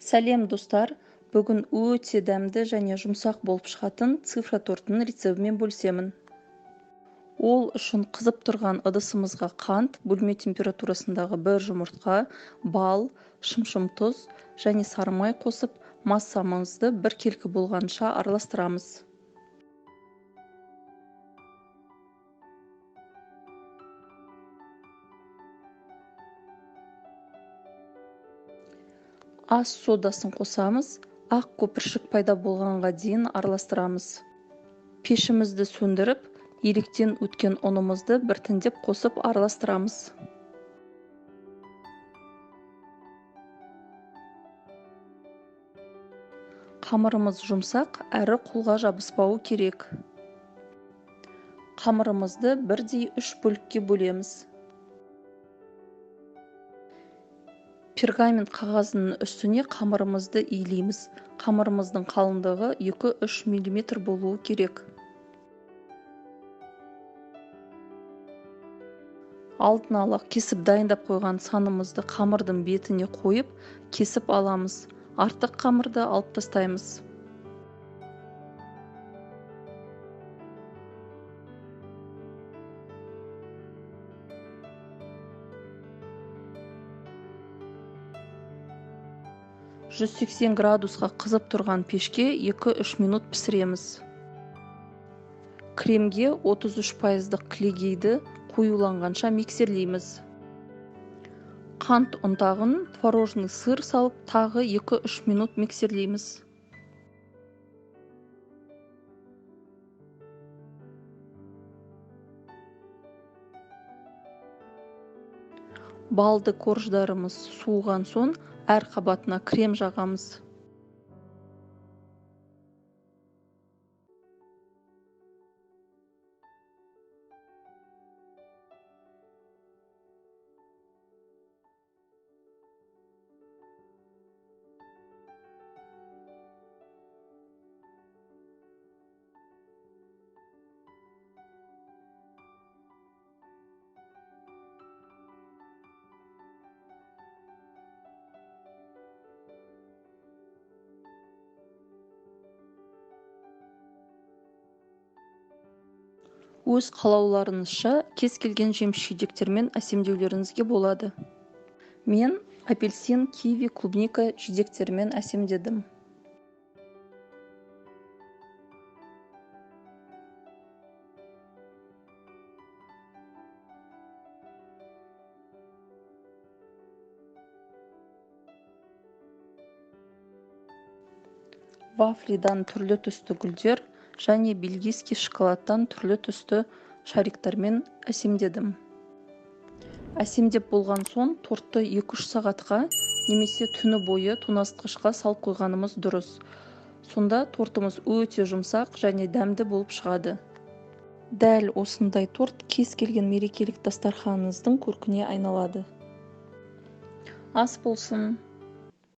Сәлем достар, бүгін өте дәмді және жұмсақ болып шығатын цифра тортының рецебімен бөлісемін. Ол үшін қызып тұрған ыдысымызға қант, бөлме температурасындағы бір жұмыртқа, бал, шымшым тұз және сары май қосып, массамызды бір келкі болғанша араластырамыз. Ас содасын қосамыз, ақ көпіршік пайда болғанға дейін араластырамыз. Пешімізді сөндіріп, електен өткен ұнымызды біртіндеп қосып араластырамыз. Қамырымыз жұмсақ, әрі қолға жабыспауы керек. Қамырымызды бірдей 3 бөлікке бөлеміз. Пергамент қағазының үстіне қамырымызды илейміз. Қамырымыздың қалыңдығы 2-3 мм болуы керек. Алдын ала кесіп дайындап қойған санымызды қамырдың бетіне қойып, кесіп аламыз. Артық қамырды алып тастаймыз. «180 градусқа қызып тұрған пешке 2-3 минут пісіреміз. Кремге 33% клегейді қоюланғанша миксерлейміз. Қант ұнтағын творожный сыр салып, тағы 2-3 минут миксерлейміз. Балды корждарымыз суыған соң, әр қабатына крем жағамыз. Өз қалауларыңызша кез келген жеміс-жидектермен әсемдеулеріңізге болады. Мен апельсин, киви, клубника жидектермен әсемдедім. Вафлидан түрлі түсті гүлдер және бельгийский шоколадтан түрлі түсті шариктермен әсемдедім. Әсемдеп болған соң тортты 2-3 сағатқа немесе түні бойы тоңазытқышқа салып қойғанымыз дұрыс. Сонда тортымыз өте жұмсақ және дәмді болып шығады. Дәл осындай торт кез келген мерекелік дастарханыңыздың көркіне айналады. Ас болсын!